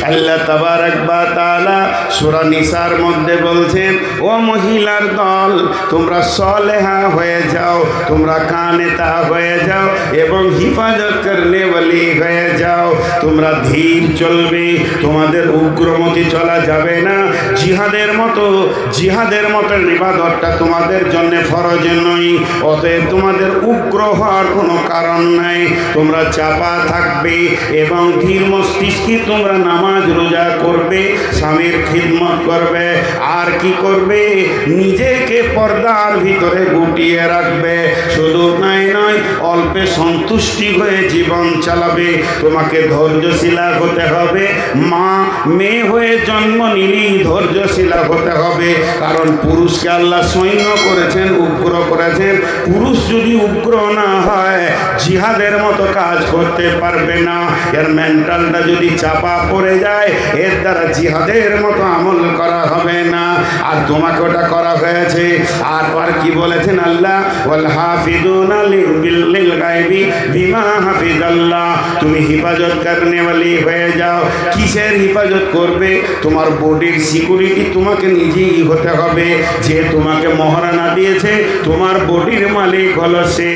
আল্লাহ তাবারক ওয়া তাআলা সূরা নিসার মধ্যে বলছেন, ও মহিলার দল, তোমরা সলেহা হয়ে যাও, তোমরা কানেতা হয়ে যাও এবং হিফাজত করনে ওয়ালি হয়ে যাও। তোমরা ধীর চলবে, তোমাদের উগ্রমতি চলা যাবে না। জিহাদের মতো ইবাদতটা তোমাদের জন্য ফরজ নয়, অতএব তোমাদের উগ্র হওয়ার কোনো কারণ নাই। তোমরা চাপা থাকবে এবং ধীর মস্তিষ্কে তোমরা নামাজ রোজা করবে, স্বামীর খিদমত করবে, আর কি করবে, নিজেকে পর্দার ভিতরে গুটিয়ে রাখবে। শুধু তাই নয়, অল্পে সন্তুষ্টি হয়ে জীবন চালাবে। তোমাকে ধৈর্যশীলা হতে হবে। মা মেয়ে হয়ে জন্ম নিলেই ধৈর্যশীলা হতে হবে, কারণ পুরুষকে আল্লাহ সৈন্য করেছেন, উগ্র করেছেন। পুরুষ যদি উগ্র না হয়, জিহাদের মতো কাজ করতে পারবে না। এর মেন্টালটা যদি চাপা পড়ে যায়, এর দ্বারা জিহাদের মতো আমল করা হবে না। আর তোমাকে ওটা করা হয়েছে। আর কি বলেছেন আল্লাহ, ওয়াল হাফিজুনা লিল গায়বি বিমা হাফিজাল্লাহ। তুমি হিফাজত করনে ওয়ালি হয়ে যাও। কিসের হিফাজত করবে? তোমার বডির সিকিউরিটি তোমাকে নিজেই হতে হবে। যে তোমাকে মহারানা দিয়েছে, তোমার বডির মালিক হলো সে।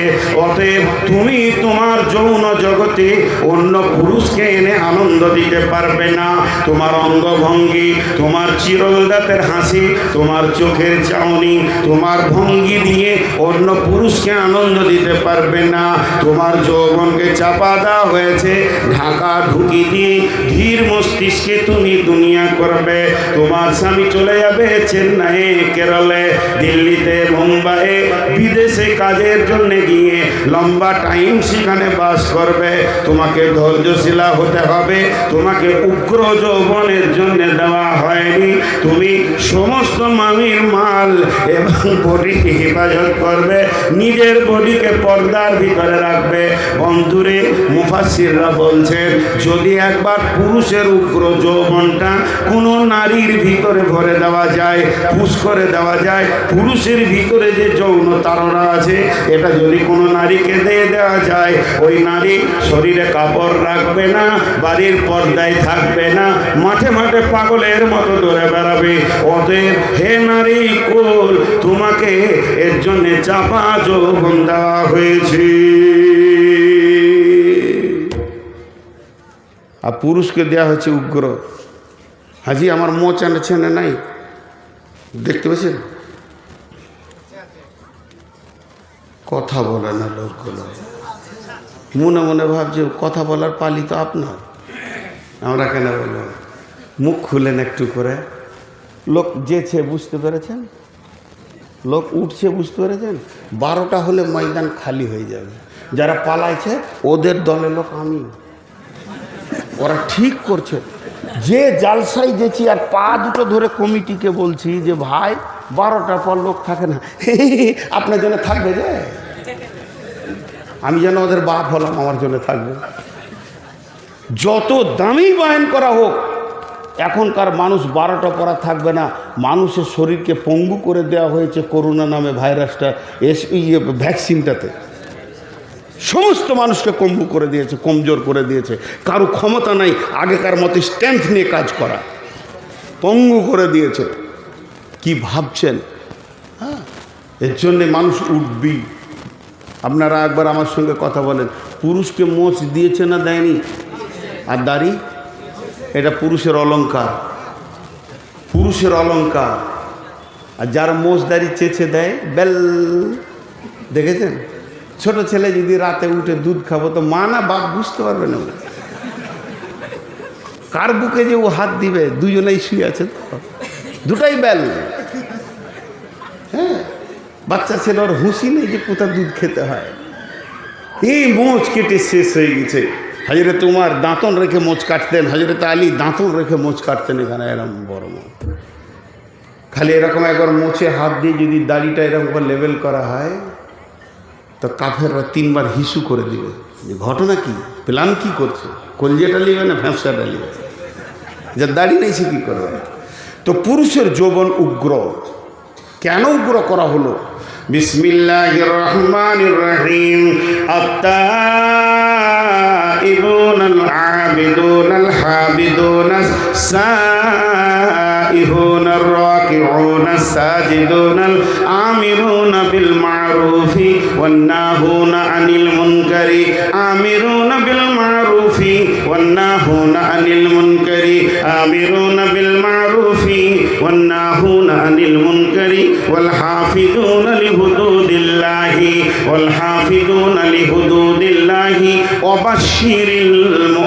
অতএব তুমি তোমার যৌন জগতে অন্য পুরুষকে এনে আনন্দ দিতে পারবে না। তোমার অঙ্গভঙ্গি, তোমার চিরল দাঁতের হাসি, তোমার চোখের চাউনি, তোমার ভঙ্গি দিয়ে অন্য পুরুষকে আনন্দ দিতে পারবে না। তোমার যৌবনকে চাপা দেওয়া হয়েছে, ঢাকা ঢুকি দিয়ে ধীর মস্তিষ্কে তুমি দুনিয়া করবে। তোমার স্বামী চলে যাবে চেন্নাই, কেরলে, দিল্লিতে, মুম্বাই, বিদেশে কাজের জন্য গিয়ে লম্বা টাইম সেখানে বাস করবে। তোমাকে ধৈর্যশীলা হতে হবে। তোমাকে উগ্র যৌবনের জন্য দেওয়া হয়নি। তুমি সমস্ত মামির মাল এবং বডিকে হেফাজত করবে, নিজের বডিকে পর্দার ভিতরে রাখবে। বন্ধুরে, মুফাসসিররা বলছেন, যদি একবার পুরুষের উগ্র যৌবনটা কোনো নারীর ভিতরে ভরে দেওয়া যায়, পুশ করে দেওয়া যায়, পুরুষের ভিতরে যে যৌন তাড়না আছে, এটা যদি কোনো নারীকে দিয়ে দেওয়া যায়, ওই নারী শরীরে কাপড় রাখবে না, বাড়ির পর্দায় থাকবে না, মাঠে মাঠে পাগলের মতো দৌড়ে বেড়াবে। অতএব হে নারী কুল, তোমাকে এর জন্য চাপা যৌবন দেওয়া হয়েছে। আর পুরুষকে দেওয়া হয়েছে উগ্র। হাজি আমার মোচ আনেছেনে নাই, দেখতে পেয়েছেন? কথা বলে না লোকগুলো, মনে মনে ভাবছে কথা বলার পালি তো আপনার, আমরা কেন বলবো? মুখ খুলেন একটু করে। লোক যেছে, বুঝতে পেরেছেন? লোক উঠছে, বুঝতে পেরেছেন? 12টা হলে ময়দান খালি হয়ে যাবে। যারা পালাইছে ওদের দলে লোক আমি, ওরা ঠিক করছে। যে জালসাই গেছি আর পা দুটো ধরে কমিটিকে বলছি যে ভাই 12টার পর লোক থাকে না, আপনার জন্য থাকবে যে, আমি যেন ওদের বাপ হলাম, আমার জন্য থাকবে। যত দামি বয়ান করা হোক, এখনকার মানুষ 12টা পরা থাকবে না। মানুষের শরীরকে পঙ্গু করে দেওয়া হয়েছে করোনা নামে ভাইরাসটা, ভ্যাকসিনটাতে সমস্ত মানুষকে পঙ্গু করে দিয়েছে, কমজোর করে দিয়েছে। কারো ক্ষমতা নাই আগেকার মতো স্ট্রেংথ নিয়ে কাজ করা, পঙ্গু করে দিয়েছে। কি ভাবছেন? হ্যাঁ, এর জন্যে মানুষ উঠবি। আপনারা একবার আমার সঙ্গে কথা বলেন, পুরুষকে মোচ দিয়েছে না দেয়নি? আর দাড়ি, এটা পুরুষের অলংকার, পুরুষের অলংকার। আর যার মোচ দাড়ি চেঁচে দেয়, বেল, দেখেছেন? ছোট ছেলে যদি রাতে উঠে দুধ খাবো, তো মা না বাপ বুঝতে পারবে না কার বুকে যে ও হাত দিবে। দুজনেই শুয়ে আছে, দুটাই বেল। হ্যাঁ, বাচ্চা ছেলে, ওর হুঁশি নেই যে কোথা দুধ খেতে হয়। এই মোচ কেটে শেষ হয়ে গেছে। হজরত উমর দাঁতন রেখে মোচ কাটতেন, হজরত আলী দাঁতন রেখে মোচ কাটতেন। এখানে এরকম বড় মোচ, খালি এরকম একবার মোচে হাত দিয়ে যদি দাড়িটা এরকম করে লেবেল করা হয়, তো কাফেররা 3বার হিসু করে দিবে যে ঘটনা কি, প্ল্যান কি করছে, কলজেটা নিবে না ভ্যাঁসাটা নিবে, যে দাড়ি নেই সে কী করবে। তো পুরুষের যৌবন উগ্র। কেন উগ্র করা হলো? বিসমিল্লাহির রহমানির রহিম। আত-তাইবুনাল আবিদুনাল হাবিদুনাস সাইহুনার রাকিউনাস সাজিদুনাল আমিরুনা বিল মারুফি ওয়ান নাহুনা আনিল মুনকারি আমিরুনা বিল মারুফি ওয়ান নাহুনা আনিল মুনকারি আমিরুনা বিল মারুফি ওয়ান নাহুনা আনিল মুনকারি ওয়াল হাফিজুনা লিহুদুদিল্লাহি ওয়াল হাফিজুনা লিহুদুদিল্লাহি ওয়া বাশশিরিল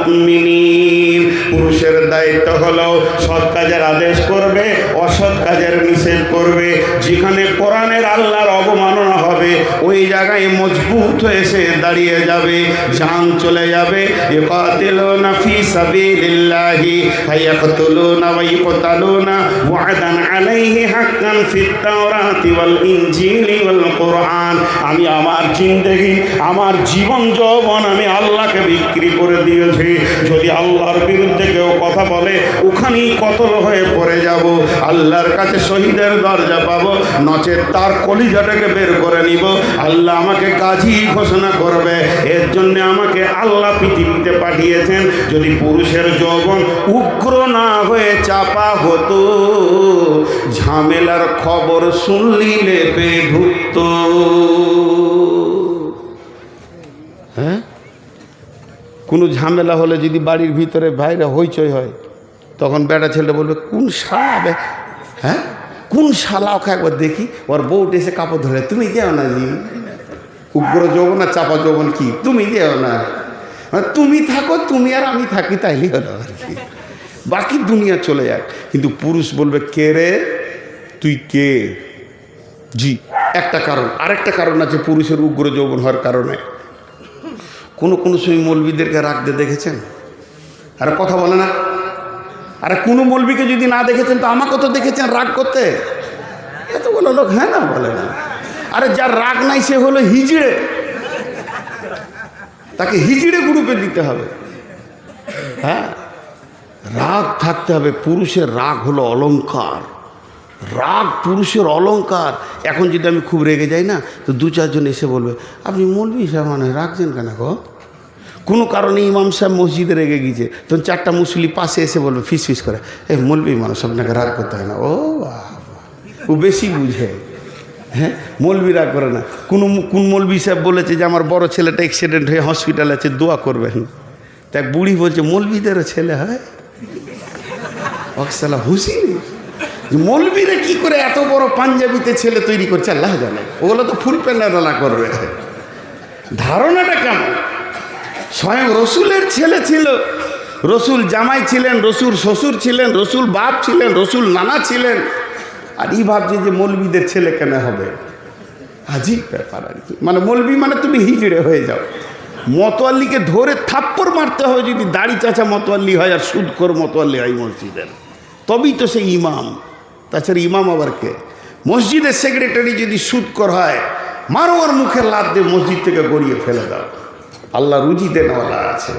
মুমিনিন। পুরুষের দায়িত্ব হলো সৎ কাজের আদেশ করবে, অসৎ কাজের নিষেধ করবে। যেখানে কোরআনের আল্লাহর অবমাননা হবে ওই জায়গায় মজবুত হয়ে সে দাঁড়িয়ে যাবে, জান চলে যাবে। ইকাতিলুনা ফি সাবিলিল্লাহি ফায়াকতুলুনা ওয়া ইকতালুনা ওয়া'দান আলাইহি হাক্কান ফিত তাওরাতি ওয়াল ইনজিলি ওয়াল কুরআন। আমি আমার জিন্দেগি, আমার জীবন যৌবন আমি আল্লাহকে বিক্রি করে দিয়েছি। যদি আল্লাহর বিরুদ্ধে কেউ কথা বলে ওখানেই কতল হয়ে পড়ে যাব, আল্লাহর কাছে শহীদের দরজা পাবো, নচেত তার কলিজাটাকে বের করে নিব। আল্লাহ আমাকে গাজী ঘোষণা করবে। এর জন্য আমাকে আল্লাহ পৃথিবীতে পাঠিয়েছেন। যদি পুরুষের যৌবন উগ্র না হয়ে চাপা হতো, ঝামেলার খবর শুনলিলে পে ঢুকত। হ্যাঁ, কোনো ঝামেলা হলে যদি বাড়ির ভিতরে বাইরে হইচই হয়, তখন বেটা ছেলে বলবে কোন শালা, হ্যাঁ কোন শালা, ওকে একবার দেখি। ওর বউটা এসে কাপড় ধরে, তুমি দেও না জি। উগ্র যৌবন আর চাপা যৌবন কি, তুমি দেও না, তুমি থাকো, তুমি আর আমি থাকি, তাইলেই হলো আর কি, বাকি দুনিয়া চলে যাক। কিন্তু পুরুষ বলবে কে রে তুই কে? জি, একটা কারণ। আরেকটা কারণ আছে পুরুষের উগ্র যৌবন হওয়ার কারণে। কোনো সময় মৌলবীদেরকে রাখতে দেখেছেন? আরে কথা বলে না। আরে কোনো মৌলবীকে যদি না দেখেছেন তো আমাকে তো দেখেছেন রাগ করতে। এত বলো লোক হ্যাঁ না বলে না। আরে যার রাগ নাই সে হলো হিজড়ে, তাকে হিজড়ে গ্রুপে দিতে হবে। হ্যাঁ, রাগ থাকতে হবে। পুরুষের রাগ হলো অলংকার, রাগ পুরুষের অলংকার। এখন যদি আমি খুব রেগে যাই না, তো দু চারজন এসে বলবে আপনি মৌলবী সাহেব মানে রাগছেন কেন গো? কোনো কারণে ইমাম সাহেব মসজিদে রেগে গিয়েছে, তখন চারটা মুসলি পাশে এসে বলবে ফিস ফিস করে, এই মৌলবী মানুষ আপনাকে রাগ করতে হয় না। ও ও বেশি বুঝে। হ্যাঁ, মৌলবী রাগ করে না। কোন মৌলবী সাহেব বলেছে যে আমার বড় ছেলেটা অ্যাক্সিডেন্ট হয়ে হসপিটালে আছে, দোয়া করবেন। তা এক বুড়ি বলছে মৌলবীদেরও ছেলে হয়? অক্সালা হুসি নেই। মৌলবীরা কি করে এত বড় পাঞ্জাবিতে ছেলে তৈরি করছে আল্লাহ জানে। ওগুলো তো ফুল প্যান্ডালা করবে। ধারণাটা কেমন? স্বয়ং রসুলের ছেলে ছিল, রসুল জামাই ছিলেন, রসুল শ্বশুর ছিলেন, রসুল বাপ ছিলেন, রসুল নানা ছিলেন, আর এই ভাবছে যে মৌলবীদের ছেলে কেন হবে? আজীব ব্যাপার আর কি। মানে মৌলবী মানে তুমি হিজড়ে হয়ে যাও। মতোয়াল্লিকে ধরে থাপ্পড় মারতে হবে যদি দাড়ি চাচা মতোয়াল্লি হয় আর সুদখোর মতোয়াল্লি হয় মসজিদের, তবেই তো সে ইমাম। তাছাড়া ইমাম আবার কে? মসজিদের সেক্রেটারি যদি সুদখোর হয়, মারো ওর মুখে লাত দিয়ে মসজিদ থেকে গড়িয়ে ফেলে দাও। আল্লাহ রুজি দেনওয়ালা আছে।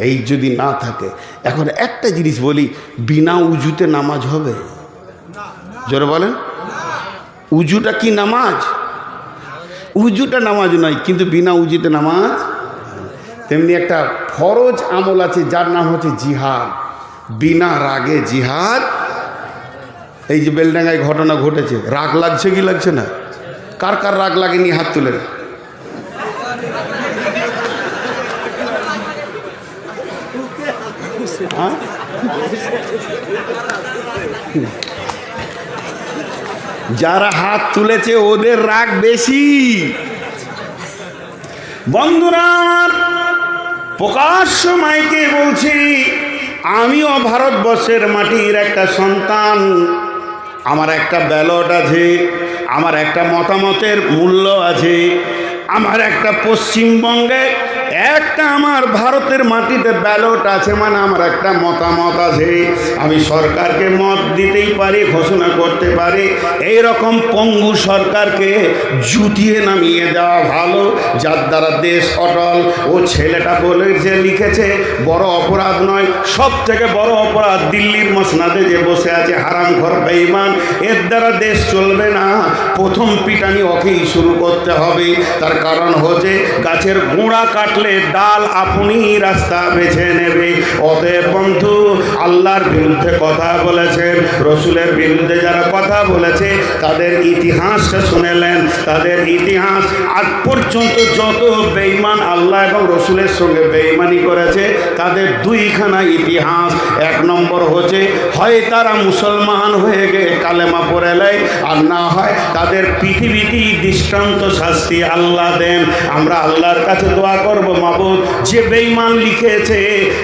এই যদি না থাকে, এখন একটা জিনিস বলি, বিনা উজুতে নামাজ হবে? জোরে বলেন, উজুটা কি নামাজ? উজুটা নামাজ নয়, কিন্তু বিনা উজুতে নামাজ। তেমনি একটা ফরজ আমল আছে যার নাম হচ্ছে জিহাদ। বিনা রাগে জিহাদ। এই যে বেলডাঙ্গায় ঘটনা ঘটেছে, রাগ লাগছে কি লাগছে না? কার কার রাগ লাগেনি হাত তুলেন। যারা হাত তুলেছে ওদের রাগ বেশি। বন্ধুরা, প্রকাশ্য মাইকে বলছি, আমিও ভারতবর্ষের মাটির একটা সন্তান। আমার একটা ব্যালট আছে, আমার একটা মতামতের মূল্য আছে, আমার একটা পশ্চিমবঙ্গে একটা আমার ভারতের মাটিতে ব্যালট আছে, মানে আমার একটা মতামত আছে, আমি সরকারকে মত দিতেই পারি, ঘোষণা করতে পারি। এই রকম পঙ্গু সরকারকে জুতিয়ে নামিয়ে দেওয়া ভালো, যার দ্বারা দেশ অটল। ও ছেলেটা বলে যে লিখেছে বড় অপরাধ নয়, সব থেকে বড় অপরাধ দিল্লির মসনাদে যে বসে আছে হারামখোর বেঈমান, এর দ্বারা দেশ চলবে না। প্রথম পিটানি ওকেই শুরু করতে হবে। তার কারণ হচ্ছে গাছের গোড়া কাটলে ডাল আপনি রাস্তা বেছে নেবে। অতএব বন্ধু, আল্লাহর বিরুদ্ধে কথা বলেছেন, রসুলের বিরুদ্ধে যারা কথা বলেছে তাদের ইতিহাসটা শুনেলেন। তাদের ইতিহাস আজ পর্যন্ত যত বেঈমান আল্লাহ এবং রসুলের সঙ্গে বেঈমানি করেছে তাদের দুইখানা ইতিহাস। এক নম্বর হচ্ছে হয় তারা মুসলমান হয়ে গিয়ে কালেমা পড়ে নেয়, আর না হয় তাদের পৃথিবীতেই দৃষ্টান্ত শাস্তি আল্লাহ দেন। আমরা আল্লাহর কাছে দোয়া করব, মাবুদ যে বেঈমান লিখেছে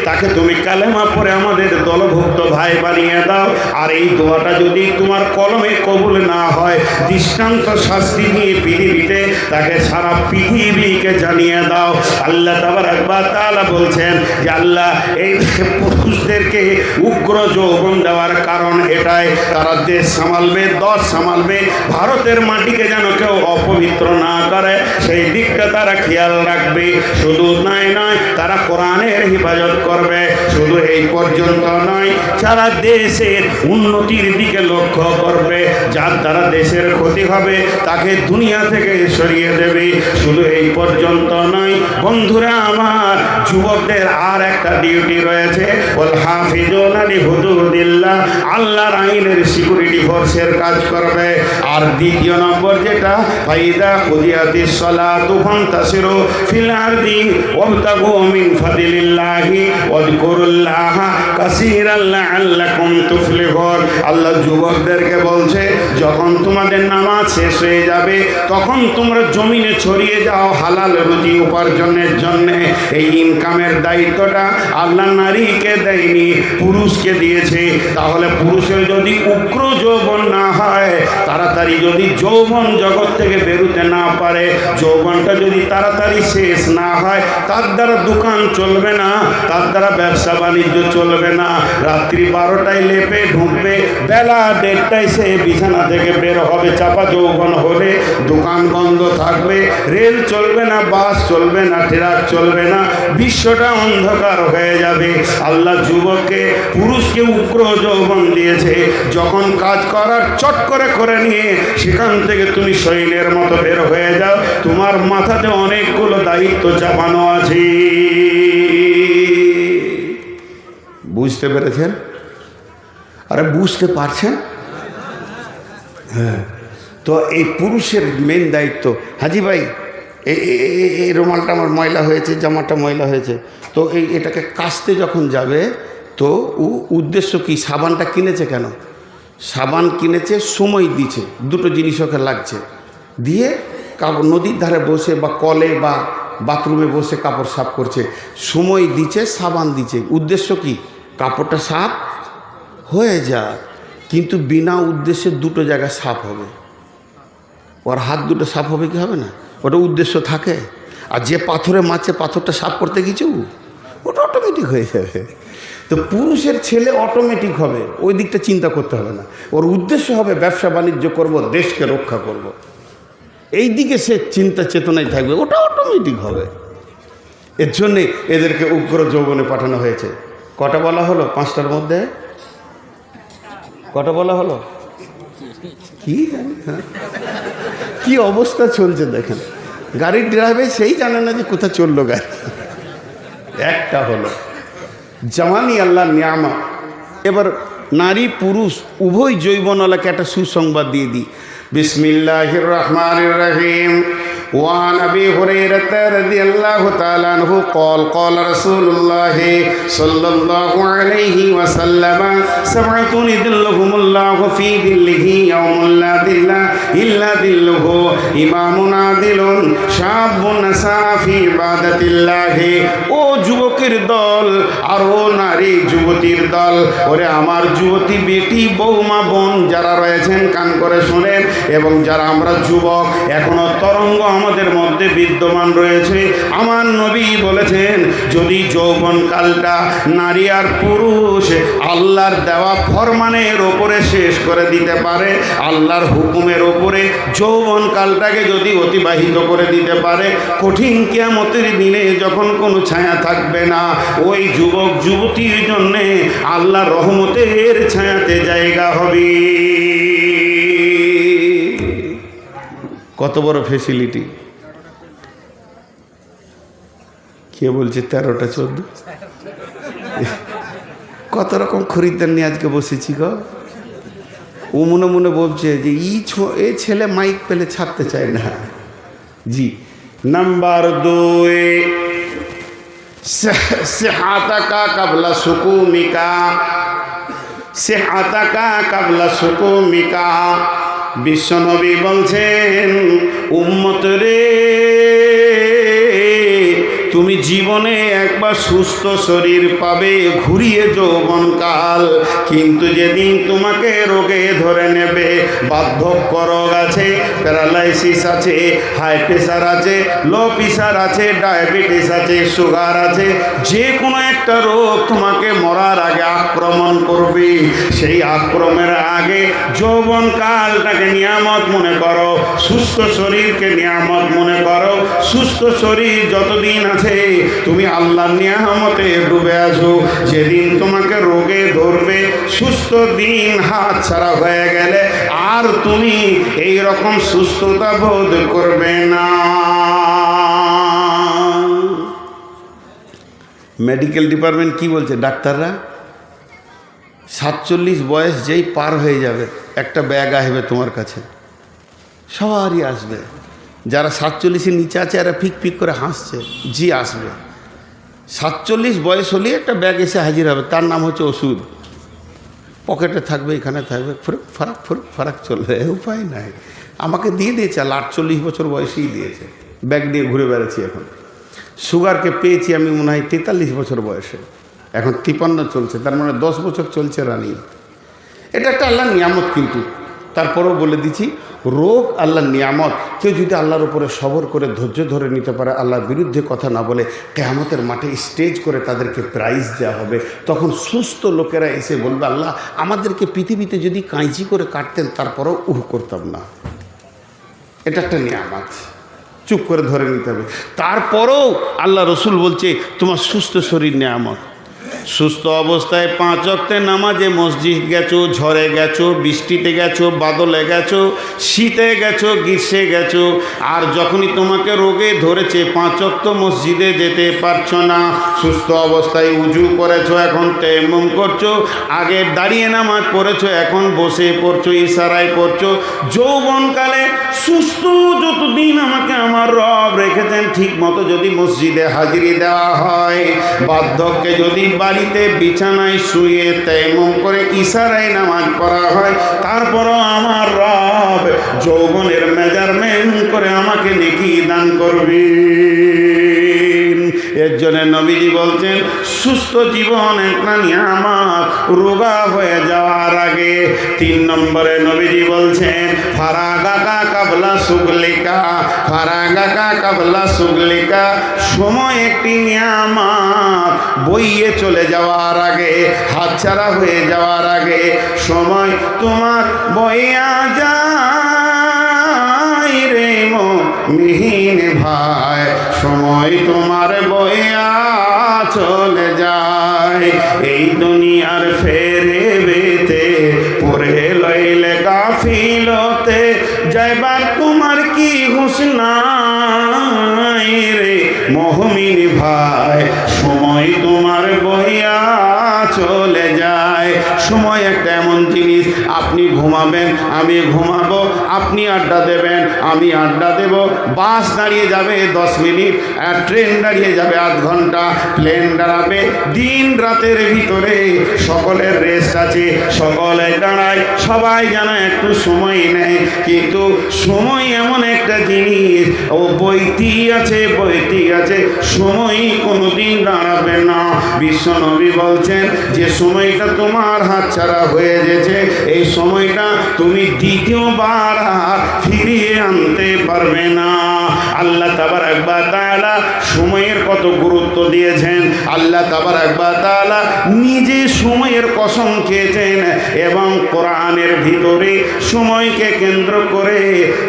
তাকে তুমি কালেমা পড়ে আমাদের দলভুক্ত ভাই বানিয়ে দাও। আর এই দোয়াটা যদি তোমার কলমে কবুল না হয়, দৃষ্টান্ত শাস্তি নিয়ে পৃথিবীতে তাকে সারা পৃথিবীকে জানিয়ে দাও। আল্লাহ তাবারক ওয়া তাআলা বলছেন যে আল্লাহ এই পুরুষদেরকে উগ্র যৌবন দেওয়ার কারণ এটাই, তারা দেশ সামালবে, দশ সামালবে, ভারতের মাটিকে যেন কেউ অপবিত্র না করে সেই দিকটা তারা খেয়াল রাখবে। শুধু নয় তারা কোরআনের হেফাজত করবে। শুধু এই পর্যন্ত নয়, সারা দেশের উন্নতির দিকে লক্ষ্য করবে। যার দ্বারা দেশের ক্ষতি হবে তাকে দুনিয়া থেকে সরিয়ে দেবে। শুধু এই পর্যন্ত নয় বন্ধুরা আমার, যুবকদের আর একটা ডিউটি রয়েছে, ওয়াল হাফিজুনা লিহুদুদিল্লাহ, আল্লাহর আইনের সিকিউরিটি ফোর্সের কাজ করবে। আর দ্বিতীয় নম্বর যেটা, ফাইদা কুদিয়াতিস সালাতু ফান্তাসিরু ফিল আরদি ওয়াবতাগু মিন ফাদলিল্লাহি ওয়াযকুরুল্লাহা কাসীরান লাআল্লাকুম তুফলিহুন। আল্লাহ যুবকদেরকে বলছে যখন তোমাদের নামাজ শেষ হয়ে যাবে তখন তোমরা জমিনে ছড়িয়ে যাও হালাল রুজি উপার্জনের জন্য। এই ইনকামের দায়িত্বটা আল্লাহ নারীকে দেয়নি, পুরুষকে দিয়েছে। তাহলে পুরুষের যদি উগ্র যৌবন না হয়, তাড়াতাড়ি যদি যৌবন জগৎ থেকে বেরোতে না পারে, যৌবনটা যদি তাড়াতাড়ি শেষ না হয়, তার দ্বারা দোকান চলবে না, তার দ্বারা ব্যবসা বাণিজ্য চলবে না। রাত্রি 12টায় লেপে ঢুকবে, বেলা 1:30টায় সে বিছানা থেকে বের হবে। চাপা যৌবন হলে দোকান বন্ধ থাকবে, রেল চলবে না, বাস চলবে না, ট্রাক চলবে না, বিশ্বটা অন্ধকার হয়ে যাবে। আল্লাহ যুবককে, পুরুষকে উগ্র যৌবন দিয়েছে। যখন কাজ করার চট করে নিয়ে সেখান থেকে তুমি শৈলের মতো বের হয়ে যাও, তোমার মাথাতে অনেকগুলো দায়িত্ব চাপানো আছে। বুঝতে পেরেছেন? আরে বুঝতে পারছেন? হ্যাঁ, তো এই পুরুষের মেন দায়িত্ব, হাজি ভাই এই রুমালটা আমার ময়লা হয়েছে, জামাটা ময়লা হয়েছে, তো এটাকে কাচতে যখন যাবে তো উদ্দেশ্য কি? সাবানটা কিনেছে কেন? সাবান কিনেছে, সময় দিচ্ছে, দুটো জিনিস ওকে লাগছে, দিয়ে নদীর ধারে বসে বা কলে বা বাথরুমে বসে কাপড় সাফ করছে, সময় দিচ্ছে, সাবান দিচ্ছে, উদ্দেশ্য কি? কাপড়টা সাফ হয়ে যাক। কিন্তু বিনা উদ্দেশ্যে দুটো জায়গা সাফ হবে, ওর হাত দুটো সাফ হবে কি হবে না? ওটা উদ্দেশ্য থাকে। আর যে পাথরে মারছে, পাথরটা সাফ করতে কিছু, ওটা অটোমেটিক হয়ে যাবে। তো পুরুষের ছেলে অটোমেটিক হবে, ওই দিকটা চিন্তা করতে হবে না। ওর উদ্দেশ্য হবে ব্যবসা বাণিজ্য করব, দেশকে রক্ষা করব, এই দিকে সে চিন্তা চেতনায় থাকবে, ওটা অটোমেটিক হবে। এর জন্যে এদেরকে উগ্র যৌবনে পাঠানো হয়েছে। কটা বলা হলো? 5টার মধ্যে কটা বলা হলো কি জানি। হ্যাঁ, কি অবস্থা চলছে দেখেন। গাড়ির ড্রাইভার সেই জানে না যে কোথা চললো গাড়ি। একটা হলো জামানি আল্লাহর নিয়ামত। এবার নারী পুরুষ উভয় যৌবনওয়ালাকে একটা সুসংবাদ দিয়ে দিই। বিসমিল্লাহির রহমানির রহিম। وعن أبي هريرة رضي الله تعالى عنه قال قال رسول الله صلى الله عليه وسلم 7 يظلهم الله في ظله يوم لا ظل إلا ظله إمام عادل شاب نشأ في عبادة الله। ও যুবকের দল আর ও নারী যুবতীর দল, ওরে আমার যুবতী বেটি বৌমা বোন যারা রয়েছেন কান করে শোনেন, এবং যারা আমরা যুবক এখনো তরঙ্গ আমাদের মধ্যে বিদ্যমান রয়েছে। আমার নবী বলেছেন, যদি যৌবনকালটা নারী আর পুরুষ আল্লাহর দেওয়া ফরমানের ওপরে শেষ করে দিতে পারে, আল্লাহর হুকুমের ওপরে যৌবনকালটাকে যদি অতিবাহিত করে দিতে পারে, কঠিন কিয়ামতের দিনে যখন কোনো ছায়া থাকবে না, ওই যুবক যুবতীর জন্যে আল্লাহর রহমতের ছায়াতে জায়গা হবে। কত বড় ফেসিলিটি! কে বলছে 13টা 14? কত রকম খরিদ্দার নিয়ে আজকে বসেছি গো। ও মনে মনে বলছে যে এই ছেলে মাইক পেলে ছাড়তে চায় না। জি, নাম্বার 2, সেহাতাকা কাবলা সুকুমিকা। সেহাতাকা কাবলা সুকুমিকা। বিশ্বনবী বলছেন, উম্মত রে, তুমি জীবনে একবার সুস্থ শরীর পাবে, ঘুরিয়ে যৌবনকাল, কিন্তু যেদিন তোমাকে রোগে ধরে নেবে, বার্ধক্য রোগ আছে, প্যারালাইসিস আছে, হাই প্রেশার আছে, লো প্রেশার আছে, ডায়াবেটিস আছে, সুগার আছে, যে কোনো একটা রোগ তোমাকে মরার আগে আক্রমণ করবে। সেই আক্রমণের আগে যৌবনকালটাকে নিয়ামত মনে করো, সুস্থ শরীরকে নিয়ামত মনে করো। সুস্থ শরীর যতদিন আছে তুমি আল্লাহর নিয়ামতে ডুবে আছো। যেদিন তোমাকে রোগে ধরবে, সুস্থ দিন হাত ছাড়া হয়ে গেলে আর তুমি এই রকম সুস্থতা বোধ করবে না। মেডিকেল ডিপার্টমেন্ট কি বলছে ডাক্তাররা? 47 বয়স যেই পার হয়ে যাবে, একটা ব্যাগ আসবে তোমার কাছে, সবারই আসবে। যারা 47-এর নিচে আছে এরা ফিক ফিক করে হাসছে। জি আসবে। 47 বয়স হলেই একটা ব্যাগ এসে হাজির হবে, তার নাম হচ্ছে ওষুধ। পকেটে থাকবে, এখানে থাকবে, ফুরুক ফারাক চলবে, উপায় নাই। আমাকে দিয়ে দিয়েছে, 48 বছর বয়সেই দিয়েছে, ব্যাগ নিয়ে ঘুরে বেড়াচ্ছি। এখন সুগারকে পেয়েছি আমি মনে হয় 43 বছর বয়সে, এখন 53 চলছে, তার মানে 10 বছর চলছে রানি। এটা একটা আল্লাহর নিয়ামত, কিন্তু তারপরেও বলে দিচ্ছি, রোগ আল্লাহর নিয়ামত। কেউ যদি আল্লাহর উপরে সবর করে ধৈর্য ধরে নিতে পারে, আল্লাহর বিরুদ্ধে কথা না বলে, কিয়ামতের মাঠে স্টেজ করে তাদেরকে প্রাইজ দেওয়া হবে। তখন সুস্থ লোকেরা এসে বলবে, আল্লাহ আমাদেরকে পৃথিবীতে যদি কাঁচি করে কাটতেন তারপরেও করতাম না। এটা একটা নিয়ামত, চুপ করে ধরে নিতে হবে। তারপরেও আল্লাহ রসুল বলছে তোমার সুস্থ শরীর নিয়ামত। সুস্থ অবস্থায় 5 ওয়াক্তের নামাজে মসজিদ গেছো, ঝড়ে গেছো, বৃষ্টিতে গেছো, বাদলে গেছো, শীতে গেছো, গ্রীষ্মে গেছো, আর যখনই তোমাকে রোগে ধরেছে 5 ওয়াক্ত মসজিদে যেতে পারছো না, সুস্থ অবস্থায় উজু করেছো, এখন তায়াম্মুম করছো, আগে দাঁড়িয়ে নামাজ পড়েছো, এখন বসে পড়ছো, ইশারায় পড়ছো। যৌবনকালে সুস্থ যতদিন আমাকে আমার রব রেখেছেন, ঠিক মতো যদি মসজিদে হাজিরি দেওয়া হয়, বার্ধক্যে যদি বাড়িতে বিছানায় শুয়ে তায়াম্মুম করে ইশারায় নামাজ পড়া হয়, তারপরও আমার রব যৌবনের মেজারমেন্ট করে আমাকে নেকি দান করবেন। এর জন্য নবীজি বলছেন, সুস্থ জীবন একটা নিয়ামত রোগা হয়ে যাওয়ার আগে। 3 নম্বরে নবীজি বলছেন, ফারাগাকা কাবলা সুগলিকা। ফারাগাকা কাবলা সুগলিকা, সময় একটি নিয়ামত, বইয়ে চলে যাওয়ার আগে, হাতছাড়া হয়ে যাওয়ার আগে, সময় তোমার বইয়া যায় রে মুমিন ভাই, সময় তোমার বইয়া চলে যায়। এই দুনিয়ার ফেরে বেতে পড়ে লইলে গাফিলতে, যাইবার তোমার কি হুঁশ নাই রে মুমিন ভাই, সময় তোমার বইয়া চলে যায়। সময় একটা এমন জিনিস, আপনি ঘুমাবেন, আমি ঘুমাবো, আপনি আড্ডা দেবেন, আমি আড্ডা দেব, বাস দাঁড়িয়ে যাবে 10 মিনিট, আর ট্রেন দাঁড়িয়ে যাবে আধ ঘন্টা, প্লেন দাঁড়াবে, দিন রাতের ভিতরে সকলের রেস্ট আছে, সকলে দাঁড়ায়, সবাই যেন একটু সময় নেয়। কিন্তু সময় এমন একটা জিনিস, ও বইতি আছে, সময় কোনোদিন দাঁড়াবে না। বিশ্বনবী বলছেন, যে সময়টা তোমার হাতছাড়া হয়ে গেছে, এই সময়টা তুমি দ্বিতীয়বার ফিরিয়ে আনতে পারবে না। আল্লাহ তাবারক ওয়া তাআলা সময়ের কত গুরুত্ব দিয়েছেন। আল্লাহ তাবারক ওয়া তাআলা নিজে সময়ের কসম খেয়েছেন এবং কোরআনের ভিতরে সময়কে কেন্দ্র করে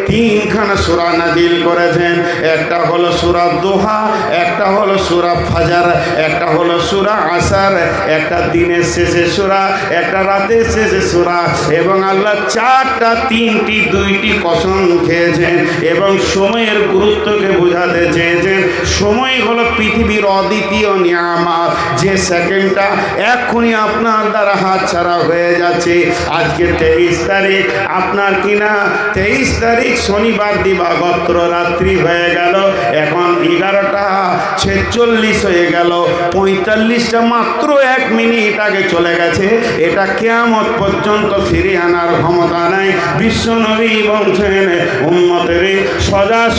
তিনখানা সূরা নাজিল করেছেন। একটা হলো সূরা দোহা, একটা হলো সূরা ফাজর, একটা হলো সূরা আসর, একটা দিনের শেষে সূরা, একটা রাতের শেষে সূরা। এবং আল্লাহ চারটা, তিনটি, দুইটি কসম খেয়েছেন এবং সময়ের গুরুত্বকে বোঝাতে চেয়েছেন। সময় হলো পৃথিবীর অদ্বিতীয় নিয়ামত, যে সেকেন্ডটা এক্ষুনি আপনার দ্বারা হাত ছাড়া হয়ে যাচ্ছে। আজকে 23 তারিখ, আপনার কিনা 23 তারিখ শনিবার দিবাগত রাত্রি হয়ে গেল, এখন 11:46 হয়ে গেল, 45টা মাত্র 1 মিনিট আগে চলে গেছে। এটা কিয়ামত পর্যন্ত ফিরে আনার ক্ষমতা নাই। বিশ্বনবী বলছেন উম্মতের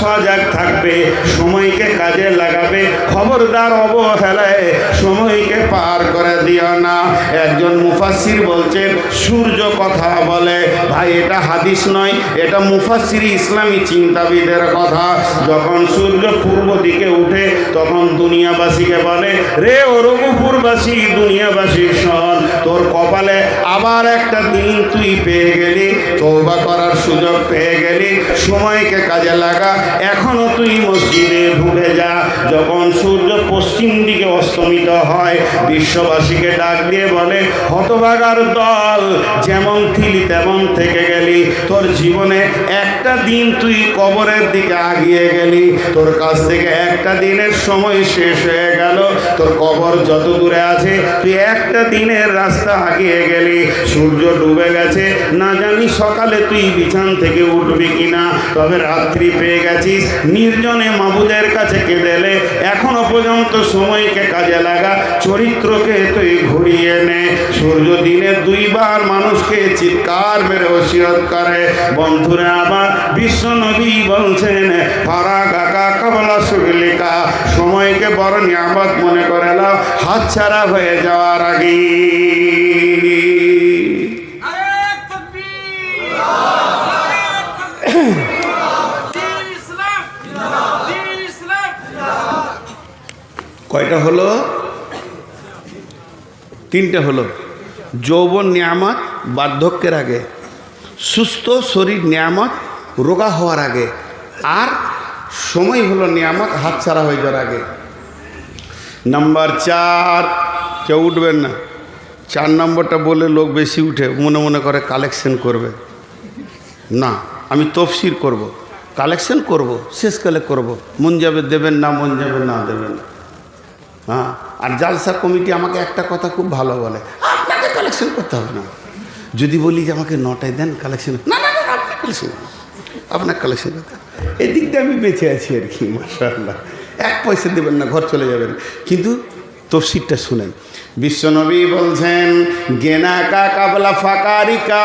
সজাগ থাকবে, সময়কে কাজে লাগাবে, খবরদার অবহেলায় সময়কে পার করে দিও না। একজন মুফাসসির বলছেন সূর্য কথা বলে। ভাই এটা হাদিস নয়, এটা মুফাসসির ইসলামী চিন্তাবিদের কথা। যখন সূর্য পূর্ব দিকে উঠে তখন দুনিয়াবাসীকে বলে, রে ও রঘুপুরবাসী, দুনিয়াবাসী শোন, তোর কপালে আবার একটা দিন তুই পেয়ে গেলি, তওবা করার সুযোগ পেয়ে গেলি, সময়কে কাজে লাগা, এখনো তুই মসজিদে ঢুকে যা। যখন সূর্য পশ্চিম দিকে অস্তমিত হয় বিশ্ববাসীকে ডাক দিয়ে বলে, হতভাগার দল, যেমন থিলি তেমন থেকে গেলি, তোর জীবনে একটা দিন তুই কবরের দিকে আগিয়ে গেলি, তোর কাছ থেকে একটা দিনের সময় শেষ হয়ে গেল, তোর কবর যত দূরে আছে তুই একটা দিনের রাস্তা আগিয়ে গেলি। সূর্য ডুবে গেছে, না জানি সকালে তুই বিছান থেকে উঠবি কিনা, তবে রাত্রি পেয়ে গেছিস, নির্জনে মাবুদের কাছে কেঁদেলে, এখনো পর্যন্ত সময়কে কাজে লাগা, চরিত্রকে তুই ঘুরিয়ে নে। সূর্য দিনে 2 বার মানুষকে চিৎকার মেরে ওসিয়ত করে। বন্ধুরা আমার, বিশ্বনবী বলছেন ফারাগাকা কাবলা সুগলিকা, সময়কে বড় নিয়ামত মনে করে নাও হাতছাড়া হয়ে যাওয়ার আগে। কয়টা হলো? 3টে হলো। যৌবন নিয়ামত বার্ধক্যের আগে, সুস্থ শরীর নিয়ামত রোগা হওয়ার আগে, আর সময় হলো নিয়ামত হাতছাড়া হয়ে যাওয়ার আগে। নাম্বার 4, কেউ উঠবেন না। 4 নম্বরটা বলে লোক বেশি উঠে, মনে মনে করে কালেকশন করবে। না, আমি তফসির করব, কালেকশন করব, শেষকালে করব। মন যাবে দেবেন না, মন যাবে না দেবেন। হ্যাঁ, আর জালসা কমিটি আমাকে একটা কথা খুব ভালো বলে, আপনাকে কালেকশন করতে হবে না। যদি বলি যে আমাকে 9টায় দেন কালেকশন, না না না, আপনার কালেকশন, আপনার কালেকশন করতে, এদিক দিয়ে আমি বেঁচে আছি আর কি, মাশাআল্লাহ। 1 পয়সা দেবেন না, ঘর চলে যাবেন। কিন্তু তফসিরটা শুনেন। বিশ্বনবী বলছেন গেনাকা কাবলা ফাকারিকা,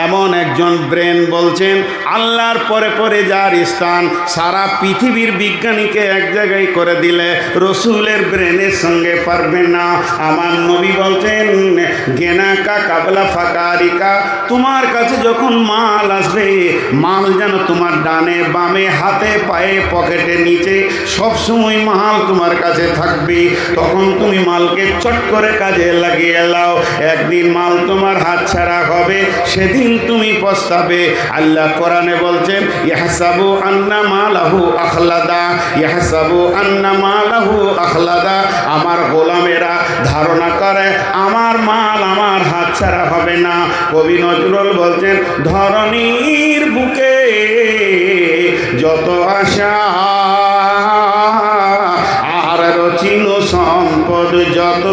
এমন একজন ব্রেন বলছেন আল্লাহর পরে পরে যার স্থান, সারা পৃথিবীর বিজ্ঞানীকে এক জায়গায় করে দিলে রসুলের ব্রেনের সঙ্গে পারবে না। আমার নবী বলছেন গেনাকা কাবলা ফাকারিকা, তোমার কাছে যখন মাল আসবে, মাল যেন তোমার ডানে বামে হাতে পায়ে পকেটে নিচে সবসময় মাল তোমার কাছে থাকবে। তখন তুমি মালকে চট করে কাজে লাগিয়ে লাও। একদিন মাল তোমার হাত ছাড়া হবে, সেদিন তুমি পস্তাবে। আল্লাহ কোরআনে বলছেন ইয়াহসাবু আন্না মালাহু আখলাদা, ইয়াহসাবু আন্না মালাহু আখলাদা। আমার গোলামেরা ধারণা করে আমার মাল আমার হাত ছাড়া হবে না। কবি নজরুল বলছেন ধরণীর বুকে যত আশা আর রচিন সম্পদ যত,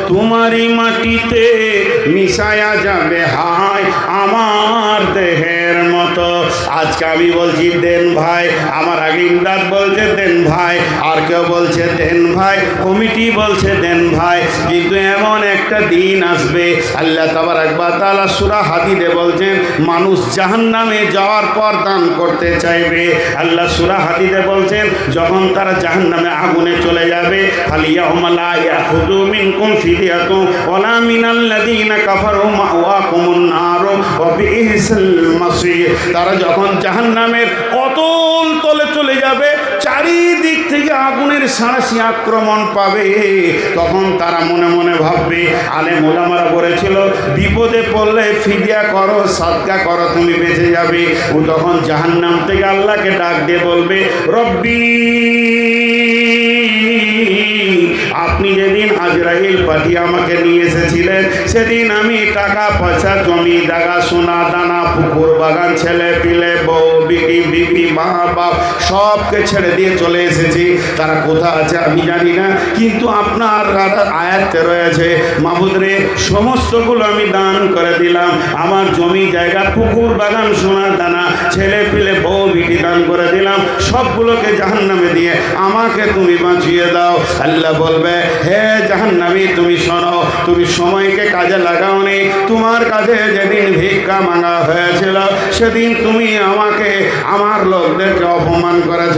তোমারই মাটিতে মিশায়া যাবে হায় আমার দেহের মতো। আজকে আমি বলছি দেন ভাই, আমার আগে ইমদাদ বলছে দেন ভাই, আর কেউ বলছে দেন ভাই, কমিটি বলছে দেন ভাই। কিন্তু এমন একটা দিন আসবে, আল্লাহ তাবারক ওয়া তাআলা সূরা হাদীদে বলছেন মানুষ জাহান্নামে যাওয়ার পর দান করতে চাইবে। আল্লাহ সূরা হাদীদে বলছেন যখন তারা জাহান্নামে আগুনে চলে যাবে, ফালিয়াউমা লা ইয়াখুযু মিনকুম ফিদিয়াতুন ওয়ালা মিনাল্লাযীনা কাফারু মাওয়াকুমুন নার ওয়া বিইসাল মাসীর। তারা যখন জাহান্নামের অতল তলে চলে যাবে, চারিদিক থেকে আগুনের সাঁড়াশি আক্রমণ পাবে। তখন তারা মনে মনে ভাববে, আলেম ওলামারা বলেছিল বিপদে পড়লে ফিদিয়া করো, সাদকা করো, তুমি বেঁচে যাবে। ও তখন জাহান্নাম থেকে আল্লাহকে ডাক দিয়ে বলবে, রব্বি, আপনি যেদিন আজরাইল পাঠিয়ে আমাকে নিয়ে এসেছিলেন সেদিন আমি টাকা পয়সা, জমি জায়গা, সোনা দানা, পুকুর বাগান, ছেলে পিলে, বউ বিবি মা বাপ সবকে ছেড়ে দিয়ে চলে এসেছি। তারা কোথা আছে আমি জানি না, কিন্তু আপনার আয়াতে রয়েছে মাহবুদ রে, সমস্তগুলো আমি দান করে দিলাম। আমার জমি জায়গা, পুকুর বাগান, সোনা দানা, ছেলে পিলে, বউ বিটি দান করে দিলাম। সবগুলোকে জাহান্নামে দিয়ে আমাকে তুমি বাঁচিয়ে দাও। আল্লাহ বলবে, হে জাহান্নামী, তুমি শোনো, তুমি সময়কে কাজে লাগাওনি। তোমার কাছে যেদিন ভিক্ষা মাঙ্গা হয়েছিল সেদিন তুমি আমাকে, আমার লোকদেরকে অপমান করেছ।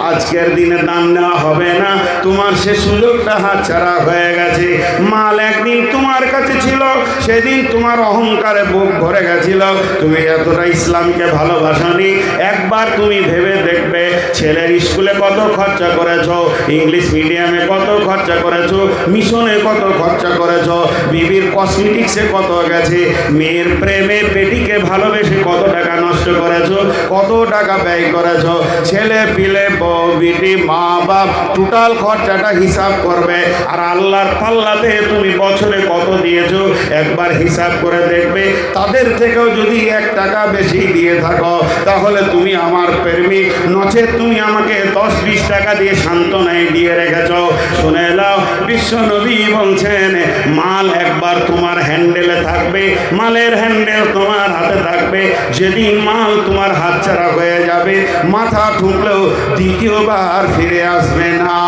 আজকের দিনে দান নেওয়া হবে না, তোমার সে সুযোগটা হাতছাড়া হয়ে গেছে। মাল একদিন তোমার কাছে ছিল, সেদিন তোমার অহংকারে বুক ভরে গেছিল, তুমি এতটা ইসলামকে ভালোবাসনি। একবার তুমি ভেবে দেখবে, ছেলের স্কুলে কত খরচা করেছো, ইংলিশ মিডিয়ামে কত খরচা করেছো, মিশনে কত খরচা করেছো, বিবির কসমেটিক্সে কত গেছে, মেয়ের প্রেমে পেটিকে ভালোবেসে কত টাকা নষ্ট করেছো, কত টাকা ব্যয় করেছো। ছেলে পিলে, বউ বিটি, মা বাপ, টোটাল খরচাটা হিসাব করবে। আর আল্লাহর পাল্লাতে তুমি বছরে কত দিয়েছো একবার হিসাব করে দেখবে। তাদের থেকেও যদি 1 টাকা বেশি দিয়ে থাকো তাহলে তুমি আমার প্রেমিক, নচেত তুমি আমাকে 10-20 টাকা দিয়ে সান্ত্বনায় দিয়ে রেখেছ। শুনে নাও, বিশ্ব নবী বলছেন, মাল একবার তোমার হ্যান্ডেলে থাকবে, মালের হ্যান্ডেল তোমার হাতে থাকবে। যেদিন মাল তোমার হাতছাড়া হয়ে যাবে, মাথা ঠুকলেও দ্বিতীয়বার ফিরে আসবে না।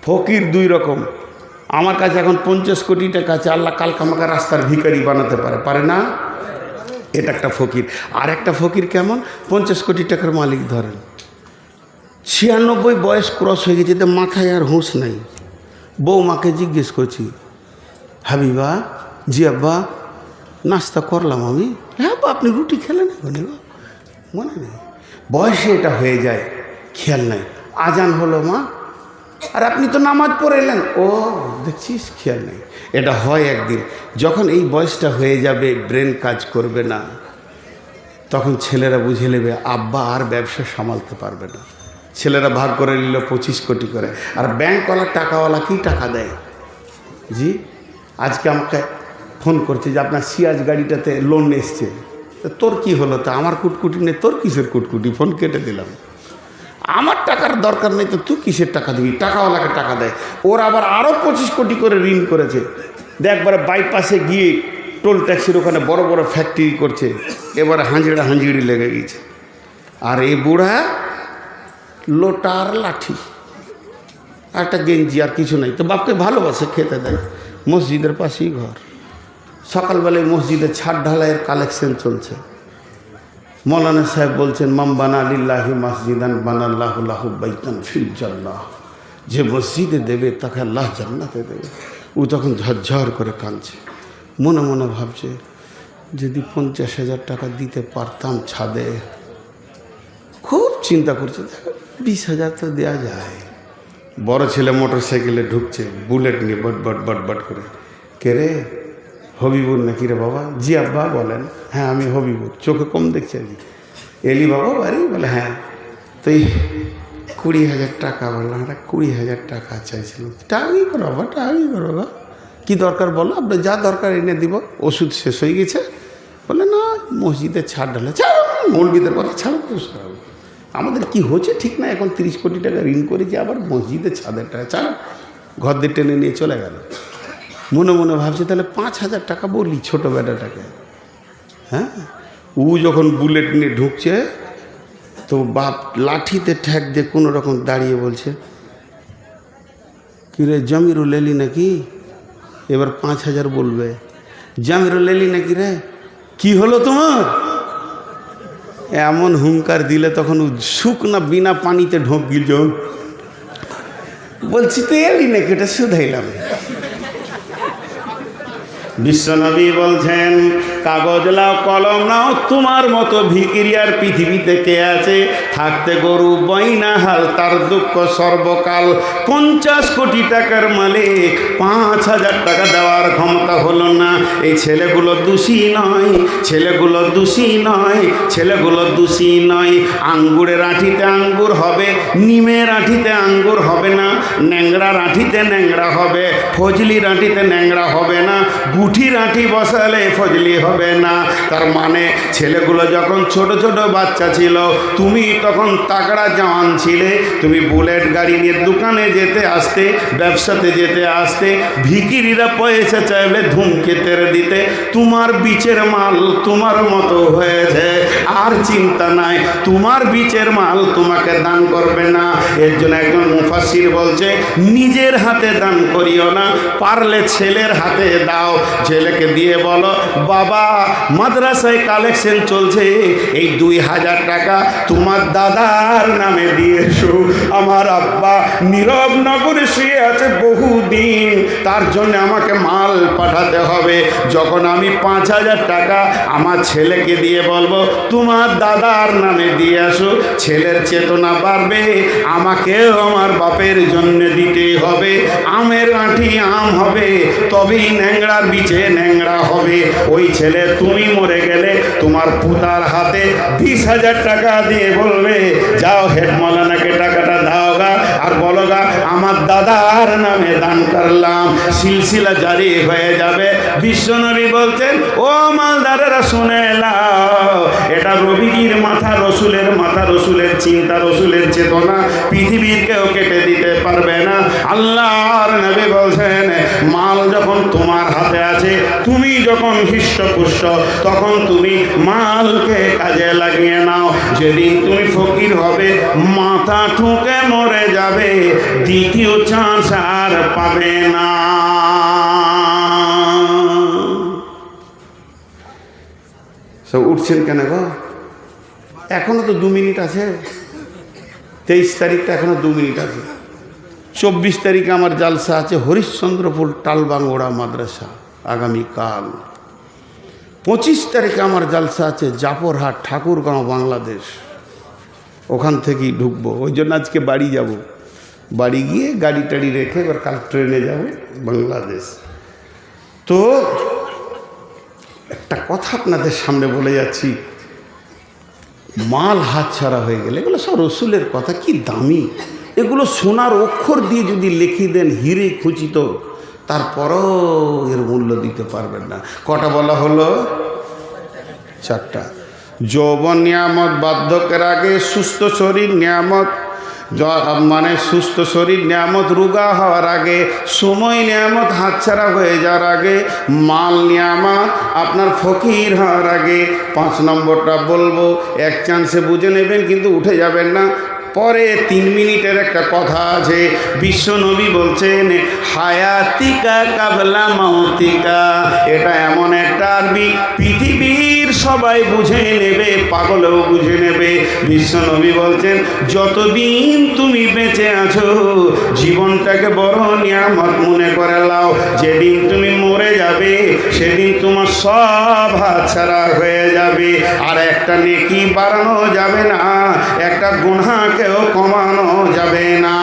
ফকির 2 রকম। আমার কাছে এখন 50 কোটি টাকা আছে, আল্লাহ কালকে আমাকে রাস্তার ভিখারি বানাতে পারে না? এটা একটা ফকির। আর একটা ফকির কেমন, 50 কোটি টাকার মালিক ধরেন, 96 বয়স ক্রস হয়ে গেছে, তো মাথায় আর হুঁশ নাই। বৌমাকে জিজ্ঞেস করছি, হাবিবা, জি আব্বা, নাস্তা করলাম আমি। হ্যাঁ বা, আপনি রুটি খেলেন? মনে নেই, বয়সে এটা হয়ে যায়, খেয়াল নাই। আজান হলো মা, আর আপনি তো নামাজ পড়ে এলেন, ও দেখছিস, খেয়াল নেই। এটা হয় একদিন, যখন এই বয়সটা হয়ে যাবে, ব্রেন কাজ করবে না, তখন ছেলেরা বুঝে নেবে আব্বা আর ব্যবসা সামালতে পারবে না। ছেলেরা ভাগ করে নিল 25 কোটি করে। আর ব্যাংকওয়ালা, টাকাওয়ালা কি টাকা দেয়? জি, আজকে আমাকে ফোন করছে যে আপনার সিয়াজ গাড়িটাতে লোন এসছে। তো তোর কি হলো? তা আমার কুটকুটি নেই, তোর কিসের কুটকুটি? ফোন কেটে দিলাম। আমার টাকার দরকার নেই তো তুই কিসের টাকা দিবি? টাকাওয়ালাকে টাকা দেয়। ওর আবার আরও 25 কোটি করে ঋণ করেছে। একবারে বাইপাসে গিয়ে টোল ট্যাক্সির ওখানে বড় বড় ফ্যাক্টরি করছে, এবারে হাঁজিড়ি লেগে গেছে। আর এই বুড়া লোটার লাঠি, একটা গেঞ্জি, আর কিছু নাই। তো বাপকে ভালোবাসে, খেতে দেয়। মসজিদের পাশেই ঘর। সকালবেলায় মসজিদে ছাদ ঢালাইয়ের কালেকশন চলছে। মৌলানা সাহেব বলছেন, মাম বানা লিল্লাহি মসজিদান বানাল্লাহু লাহু বাইতান ফিল জান্নাহ। যে মসজিদে দেবে তাকে আল্লাহ জান্নাতে দেবে। ও তখন ঝরঝর করে কাঁদছে, মনে মনে ভাবছে যদি 50,000 টাকা দিতে পারতাম ছাদে। খুব চিন্তা করছে, 20,000 তো দেওয়া যায়। বড় ছেলে মোটর সাইকেলে ঢুকছে, বুলেট নিয়ে বট করে। কে রে, হবিবুর নাকি রে বাবা? জি আব্বা বলেন। হ্যাঁ আমি হবিবুর। চোখে কম দেখছে? এলি বাবা বাড়ি? বলে হ্যাঁ। তো 20,000 টাকা বললাম, 20,000 টাকা চাইছিল। টাকাই করো বাবা, টাকাই করো বাবা। কী দরকার বলো, আপনার যা দরকার এনে দিব। ওষুধ শেষ হয়ে গেছে? বলে না, মসজিদে ছাড় ঢালে। ছাড়, মৌলবীদের কথা ছাড়ো। আমাদের কি হচ্ছে ঠিক না, এখন 30 কোটি টাকা ঋণ করেছি, আবার মসজিদে ছাদের টাকা। ছাড়ো, ঘর দিয়ে টেনে নিয়ে চলে গেল। মনে মনে ভাবছে তাহলে 5,000 টাকা বলি ছোটো বেটাটাকে। হ্যাঁ, ও যখন বুলেট নিয়ে ঢুকছে তো বাপ লাঠিতে ঠ্যাক দিয়ে কোনো রকম দাঁড়িয়ে বলছে, কিরে জামিরুল এলি নাকি? এবার 5,000 বলবে। জামিরুল এলি নাকি রে? কি হলো তোমার? এমন হুঙ্কার দিলে তখন শুকনা বিনা পানিতে ঢোক গিল। বলছি তো এলি নাকি, এটা শুধাইলাম। বিশ্বনবী বলছেন, কাগজ নাও, কলম নাও, তোমার মতো ভিখিরি আর পৃথিবীতে কে আছে? থাকতে গরু বইনা হাল, তার দুঃখ সর্বকাল। 50 কোটি টাকার মালিক, 5,000 টাকা দেওয়ার ক্ষমতা হলো না। এই ছেলেগুলো দোষী নয়, ছেলেগুলো দোষী নয়, ছেলেগুলো দোষী নয়। আঙ্গুরের আঁঠিতে আঙ্গুর হবে, নিমের আঁঠিতে আঙ্গুর হবে না, ন্যাংরার আঁঠিতে ন্যাংরা হবে, ফজলির আঁঠিতে ন্যাংরা হবে না, গুঠির আঁঠি বসালে ফজলি হবে না। তার মানে ছেলেগুলো যখন ছোট ছোট বাচ্চা ছিল, তুমি তখন তাগড়া জওয়ান ছিলে, তুমি বুলেট গাড়ি নিয়ে দোকানে যেতে আসতে, ব্যবসাতে যেতে আসতে, ভিখিরিরা পয়সা চাইলে ধূমকেতের দিতে। তোমার বিচের মাল তোমার মতো হয়েছে, আর চিন্তা নাই, তোমার বিচের মাল তোমাকে দান করবে না। এর জন্য একজন মুফাসসির বলছে, নিজের হাতে দান করিও না, পারলে ছেলের হাতে দাও। ছেলেকে দিয়ে বলো, বাবা মাদ্রাসায় কালেকশন চলছে, এই 2,000 টাকা তোমার দাদার নামে দিয়ে এসো। আমার আব্বা নীরব নগরে শুয়ে আছে বহুদিন, তার জন্য আমাকে মাল পাঠাতে হবে। যখন আমি 5,000 টাকা আমার ছেলেকে দিয়ে বলবো তোমার দাদার নামে দিয়ে আসো, ছেলের চেতনা বাড়বে, আমাকেও আমার বাপের জন্য দিতে হবে। আমের আঁঠি আম হবে, তবেই ন্যাংরার বিচে ন্যাংরা হবে। ওই ছেলে তুমি মরে গেলে তোমার পুতার হাতে 20,000 টাকা দিয়ে বলবে, যাও হেড মৌলানাকে টাকাটা দাও গা, আর বলো গা আমার দাদার নামে দান করলাম। সিলসিলা জারি হয়ে যাবে। বিশ্বনবী বলছেন, ও মালদারেরা শুনে নাও, এটা রবিগির মাথা, রসুলের মাথা, রসুলের চিন্তা, রসুলের চেতনা পৃথিবীর কেউ কেটে দিতে পারবে না। আল্লাহর নবী বলছেন, মাল যখন তোমার হাতে আছে, তুমি যখন হৃষ্টপুষ্ট, তখন তুমি মালকে কাজে লাগিয়ে নাও। যেদিন তুমি ফকির হবে, মাথা ঠুকে মরে যাবে, দ্বিতীয় চান্স আর পাবে না। সব উঠছেন কেন গো? এখনো তো 2 মিনিট আছে। 23 তারিখটা এখনো 2 মিনিট আছে। 24 তারিখে আমার জালসা আছে হরিশ্চন্দ্রপুর টালবাঙ্গোড়া মাদ্রাসা, আগামীকাল। 25 তারিখে আমার জালসা আছে জাফরহাট ঠাকুরগাঁও বাংলাদেশ, ওখান থেকেই ঢুকবো। ওই জন্য আজকে বাড়ি যাব, বাড়ি গিয়ে গাড়ি টাড়ি রেখে এবার কাল ট্রেনে যাব বাংলাদেশ। তো একটা কথা আপনাদের সামনে বলে যাচ্ছি, মাল হাত ছাড়া হয়ে গেলে, এগুলো সব রসুলের কথা, কি দামি এগুলো। সোনার অক্ষর দিয়ে যদি লিখে দেন হিরে খচিত, তারপরও এর মূল্য দিতে পারবেন না। কটা বলা হলো? 4টা। যৌবন নিয়ামত, বার্ধক্যের আগে সুস্থ শরীর নিয়ামত, মানে সুস্থ শরীর নিয়ামত, রোগা হওয়ার আগে, সময় নিয়ামত হাতছাড়া হয়ে যাওয়ার আগে, মাল নিয়ামত আপনার ফকির হওয়ার আগে। 5 নম্বরটা বলবো, এক চান্সে বুঝে নেবেন, কিন্তু উঠে যাবেন না। পরে 3 মিনিটের একটা কথা আছে। বিশ্বনবী বলছেন, হায়াতিকা কাবলা মাউতিকা। এটা এমন একটা আরবি, পৃথিবীর সবাই বুঝে নেবে, পাগলেও বুঝে নেবে। বিশ্বনবী বলছেন, যতদিন তুমি বেঁচে আছো, জীবনটাকে বড় নিয়ামত মনে করে নাও। যেদিন তুমি মরে যাবে, সেদিন তোমার সব হাতছাড়া হয়ে যাবে। আর একটা নেকি বাড়ানো যাবে না, একটা গুনাহকেও কমানো যাবে না।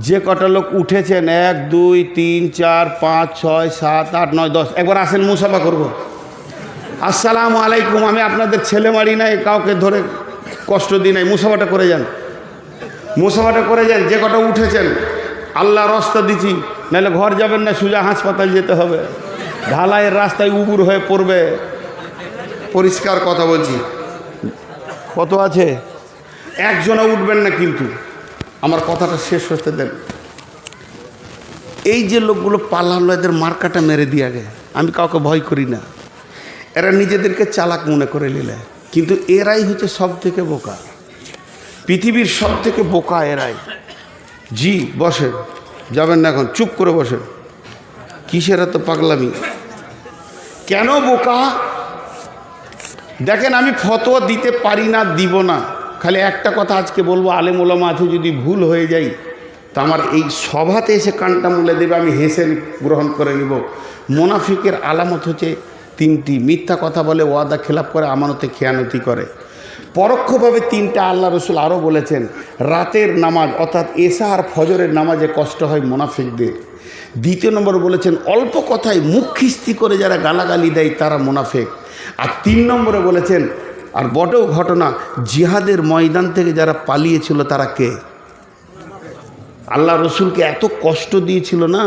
যে কটা লোক উঠেছেন, 1 2 3 4 5 6 7 8 9 10, একবার আসেন, মুসাফা করব। আসসালামু আলাইকুম। আমি আপনাদের ছেলে মারি নাই, কাউকে ধরে কষ্ট দিই নাই। মুসাফাটা করে যান, মুসাফাটা করে যান। যে কটা উঠেছেন, আল্লাহ রাস্তা দিচ্ছি, নাহলে ঘর যাবেন না, সোজা হাসপাতাল যেতে হবে। ঢালাইয়ের রাস্তায় উবুর হয়ে পড়বে। পরিষ্কার কথা বলছি। কত আছে? একজনও উঠবেন না, কিন্তু আমার কথাটা শেষ হতে দেন। এই যে লোকগুলো পালালো, এদের মার্কাটা মেরে দিয়ে আগে। আমি কাউকে ভয় করি না, এরা নিজেদেরকে চালাক মনে করে নিলে, কিন্তু এরাই হচ্ছে সব থেকে বোকা, পৃথিবীর সব থেকে বোকা এরাই। জি বসেন, যাবেন না এখন, চুপ করে বসেন। কিসের এত পাগলামি? কেন বোকা? দেখেন, আমি ফতোয়া দিতে পারি না, দিব না। খালি একটা কথা আজকে বলবো, আলেম ওলামা আছে, যদি ভুল হয়ে যায় তা আমার এই সভাতে এসে কানটা মুলে দেবে, আমি হেসে গ্রহণ করে নিব। মুনাফিকের আলামত হচ্ছে তিনটি: মিথ্যা কথা বলে, ওয়াদা খেলাপ করে, আমানতে খেয়ানতি করে। পরোক্ষভাবে তিনটা আল্লাহ রসুল আরও বলেছেন। রাতের নামাজ অর্থাৎ এশা আর ফজরের নামাজে কষ্ট হয় মুনাফিকদের। দ্বিতীয় নম্বর বলেছেন অল্প কথায় মুখ খিস্তি করে যারা গালাগালি দেয় তারা মুনাফিক। আর 3 নম্বরে বলেছেন, আর বটেও ঘটনা, জিহাদের ময়দান থেকে যারা পালিয়েছিল তারা কে? আল্লাহ রসুলকে এত কষ্ট দিয়েছিল না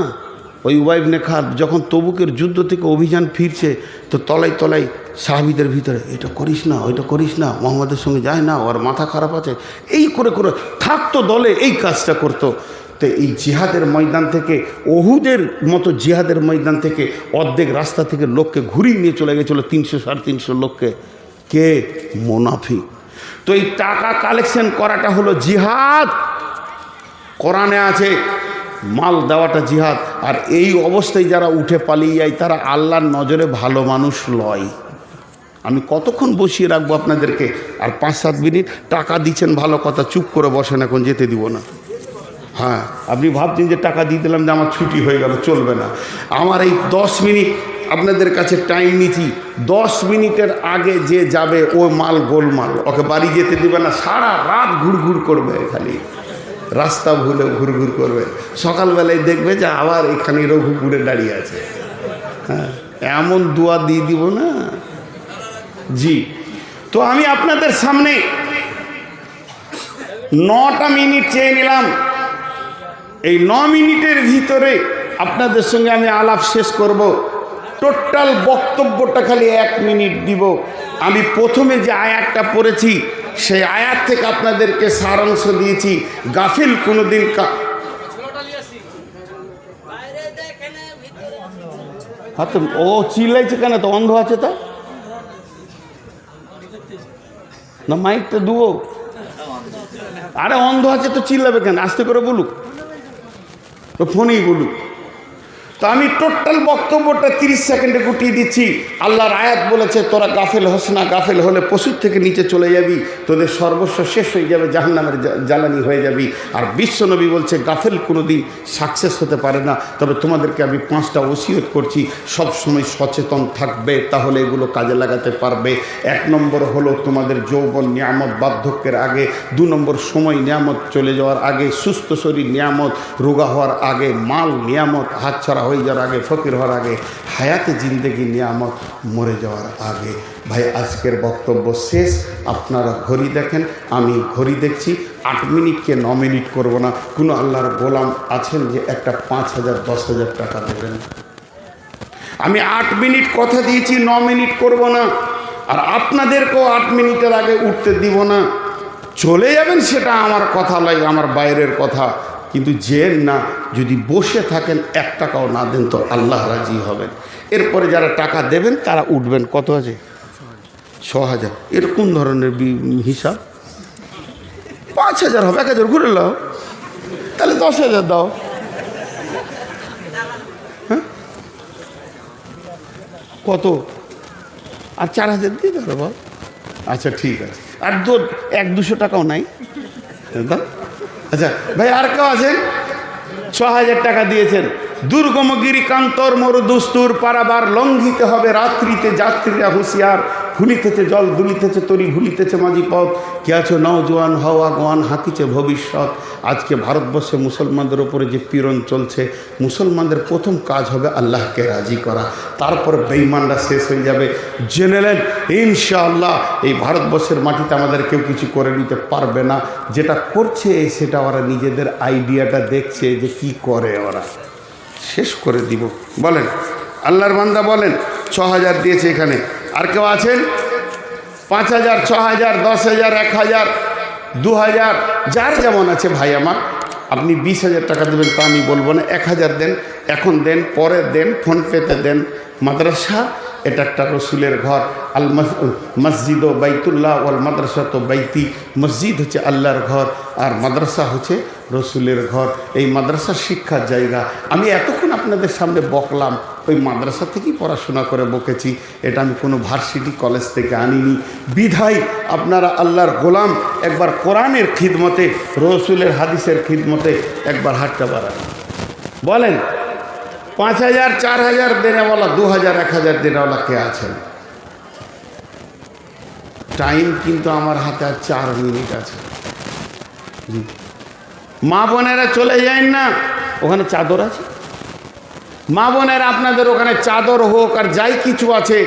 ওই উবাই ইবনে খাব, যখন তবুকের যুদ্ধ থেকে অভিযান ফিরছে তো তলাই তলাই সাহাবীদের ভিতরে, এটা করিস না, ওইটা করিস না, মোহাম্মদের সঙ্গে যায় না, ওর মাথা খারাপ আছে, এই করে করে থাকতো দলে, এই কাজটা করতো। তো এই জিহাদের ময়দান থেকে, ওহুদের মতো জিহাদের ময়দান থেকে অর্ধেক রাস্তা থেকে লোককে ঘুরিয়ে নিয়ে চলে গেছিলো 300-350 লোককে। কে? মুনাফিক। তো এই টাকা কালেকশন করাটা হলো জিহাদ। কোরআনে আছে মাল দেওয়াটা জিহাদ। আর এই অবস্থায় যারা উঠে পালিয়ে যায় তারা আল্লাহর নজরে ভালো মানুষ লয়। আমি কতক্ষণ বসিয়ে রাখবো আপনাদেরকে? আর 5-7 মিনিট টাকা দিচ্ছেন, ভালো কথা, চুপ করে বসেন, এখন যেতে দিব না। হ্যাঁ, আপনি ভাবছেন যে টাকা দিয়ে দিলাম যে আমার ছুটি হয়ে গেল, চলবে না। আমার এই 10 মিনিট আপনাদের কাছে টাইম নিচ্ছি। 10 মিনিটের আগে যে যাবে ও মাল গোলমাল, ওকে বাড়ি যেতে দিবে না, সারা রাত ঘুরঘুর করবে, খালি রাস্তা ভুলে ঘুরঘুর করবে। সকালবেলায় দেখবে যে আবার এখানে রঘুপুরে দাঁড়িয়ে আছে। হ্যাঁ, এমন দোয়া দিয়ে দিব না। জি, তো আমি আপনাদের সামনে 9টা মিনিট চেয়ে নিলাম। এই 9 মিনিটের ভিতরে আপনাদের সঙ্গে আমি আলাপ শেষ করব। টোটাল বক্তব্যটা খালি 1 মিনিট দিব। আমি প্রথমে যে আয়াতটা পড়েছি সেই আয়াত থেকে আপনাদেরকে সারাংশ দিয়েছি। গাফিল কোনোদিন ও চিল্লাইছে কেন? তো অন্ধ আছে তা না, মাইকটা দুও। আরে অন্ধ আছে তো চিল্লাবে কেন? আস্তে করে বলুক, তো ফোনেই বলুক। তো আমি টোটাল বক্তব্যটা 30 সেকেন্ডে গুটিয়ে দিচ্ছি। আল্লাহর আয়াত বলেছে তোরা গাফেল হোস না, গাফেল হলে পশুর থেকে নিচে চলে যাবি, তোদের সর্বস্ব শেষ হয়ে যাবে, জাহান্নামের জ্বালানি হয়ে যাবি। আর বিশ্বনবী বলছে গাফেল কোনোদিন সাকসেস হতে পারে না। তবে তোমাদেরকে আমি 5টা ওসিয়ত করছি, সব সময় সচেতন থাকবে, তাহলে এগুলো কাজে লাগাতে পারবে। 1 নম্বর হলো তোমাদের যৌবন নিয়ামত বার্ধক্যের আগে, 2 নম্বর সময় নিয়ামত চলে যাওয়ার আগে, সুস্থ শরীর নিয়ামত, রোগা হওয়ার আগে, মাল নিয়ামত, হাতছাড়া হয়ে যাওয়ার আগে, ফকির হওয়ার আগে, হায়াতে জিন্দেগি নিয়ামত, মরে যাওয়ার আগে। ভাই, আজকের বক্তব্য শেষ। আপনারা ঘড়ি দেখেন, আমি ঘড়ি দেখছি। 8 মিনিটকে 9 মিনিট করব না। কোনো আল্লাহর গোলাম আছেন যে একটা 5,000-10,000 টাকা দেবেন? আমি 8 মিনিট কথা দিয়েছি, 9 মিনিট করব না। আর আপনাদেরকেও 8 মিনিটের আগে উঠতে দিব না। চলে যাবেন সেটা আমার কথা নয়, আমার বাইরের কথা। কিন্তু যেন না, যদি বসে থাকেন 1 টাকাও না দেন তো আল্লাহ রাজি হবেন। এরপরে যারা টাকা দেবেন তারা উঠবেন। কত আছে? 6,000। এর কোন ধরনের হিসাব? 5,000 হবে, 1,000 ঘুরে নাও, তাহলে 10,000 দাও। হ্যাঁ, কত? আর 4,000 দিয়ে দাও বাবা। আচ্ছা ঠিক আছে। আর 100-200 টাকাও নাই দাও। আচ্ছা ভাই, আর কেউ আছেন? 6,000 টাকা দিয়েছেন। দুর্গমগিরি কান্তর মরু দুস্তুর পারাবার লঙ্ঘিতে হবে রাত্রিতে, যাত্রীরা হুঁশিয়ার, ভুলিতেছে জল দুলিতেছে তরি, ভুলিতেছে মাঝি পথ, কে আছো নওজোয়ান হও আগোয়ান, হাঁকিছে ভবিষ্যৎ। আজকে ভারতবর্ষে মুসলমানদের ওপরে যে পীড়ন চলছে, মুসলমানদের প্রথম কাজ হবে আল্লাহকে রাজি করা, তারপরে বেঈমানরা শেষ হয়ে যাবে। জেনে নেন ইনশাআল্লাহ এই ভারতবর্ষের মাটিতে আমাদের কেউ কিছু করে নিতে পারবে না। যেটা করছে সেটা ওরা নিজেদের আইডিয়াটা দেখছে যে কি করে, ওরা শেষ করে দিব। বলেন আল্লাহর বান্দা বলেন। 6,000 দিয়েছে এখানে। আর কেউ আছেন? 5,000, 6,000, 10,000, 1,000, 2,000, যার যেমন আছে। ভাই আমার, আপনি 20,000 টাকা দেবেন তা আমি বলবো না। 1,000 দেন, এখন দেন, পরে দেন, ফোনপেতে দেন। মাদ্রাসা এটা একটা রসুলের ঘর। আল মসজিদ ও বাইতুল্লাহ ওয়াল মাদ্রাসা তো বাইতি, মসজিদ হচ্ছে আল্লাহর ঘর আর মাদ্রাসা হচ্ছে রসুলের ঘর। এই মাদ্রাসা শিক্ষার জায়গা। আমি এতক্ষণ আপনাদের সামনে বকলাম, ওই মাদ্রাসা থেকেই পড়াশোনা করে বকেছি। এটা আমি কোনো ভার্সিটি কলেজ থেকে আনিনি। বিধায় আপনারা আল্লাহর গোলাম একবার কোরআনের খিদমতে, রসুলের হাদিসের খিদমতে একবার হাতটা বাড়ান। বলেন 5,000 4,000 দেনেওয়ালা, 2,000 1,000 দেনেওয়ালা কে আছেন? টাইম কিন্তু আমার হাতে আর 4 মিনিট আছে। জি, মা বোনেরা চলে যান না, ওখানে চাদর আছে। মা বোনেরা আপনাদের ওখানে চাদর হোক আর যাই কিছু আছে,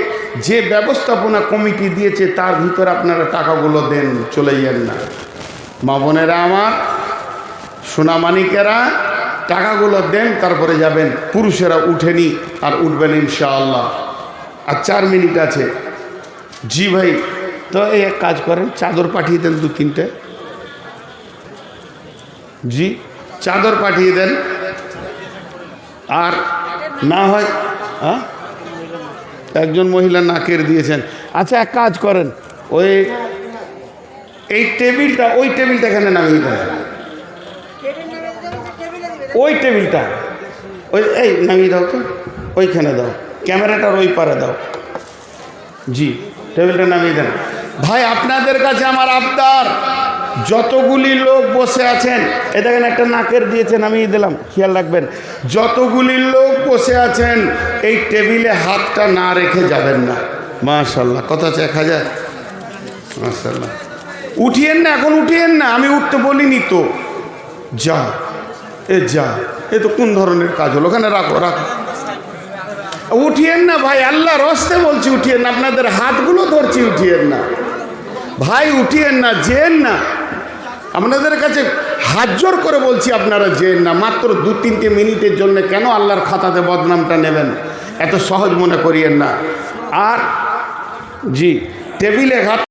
যে ব্যবস্থাপনা কমিটি দিয়েছে তার ভিতরে আপনারা টাকাগুলো দেন, চলে যান না। মা বোনেরা আমার, সোনামানিকেরা, টাকাগুলো দেন, তারপরে যাবেন। পুরুষেরা উঠেনি আর উঠবেন ইনশাআল্লাহ। আর 4 মিনিট আছে। জি ভাই, তো এই এক কাজ করেন, চাদর পাঠিয়ে দেন 2-3টে। জি, চাদর পাঠিয়ে দেন। আর না হয় একজন মহিলা নাকের দিয়েছেন। আচ্ছা, এক কাজ করেন, এই টেবিলটা, ওই টেবিলটা এখানে নামিয়ে দেন। ওই টেবিলটা এই নামিয়ে দাও তো, ওইখানে দাও, ক্যামেরাটার ওই পারে দাও। জি, টেবিলটা নামিয়ে দেন। ভাই, আপনাদের কাছে আমার আবদার, যতগুলি লোক বসে আছেন, এ দেখেন একটা নাকের দিয়েছে, নামিয়ে দিলাম, খেয়াল রাখবেন। যতগুলি লোক বসে আছেন, এই টেবিলে হাতটা না রেখে যাবেন না। মাশাআল্লাহ, কত আছে? 1,000। মাশাআল্লাহ, উঠিয়েন না, এখন উঠিয়েন না, আমি উঠতে বলিনি তো। যা এ তো কোন ধরনের কাজ হলো? ওখানে রাখো। উঠিয়েন না ভাই, আল্লাহর রাস্তে বলছি, উঠিয়েন না। আপনাদের হাতগুলো ধরছি, উঠিয়েন না ভাই, উঠিয়েন না, যেন না। আপনাদের কাছে হাত জোর করে বলছি, আপনারা যেন না। মাত্র 2-3টে মিনিটের জন্য কেন আল্লাহর খাতাতে বদনামটা নেবেন? এত সহজ মনে করিয়েন না। আর জি, টেবিলে হাত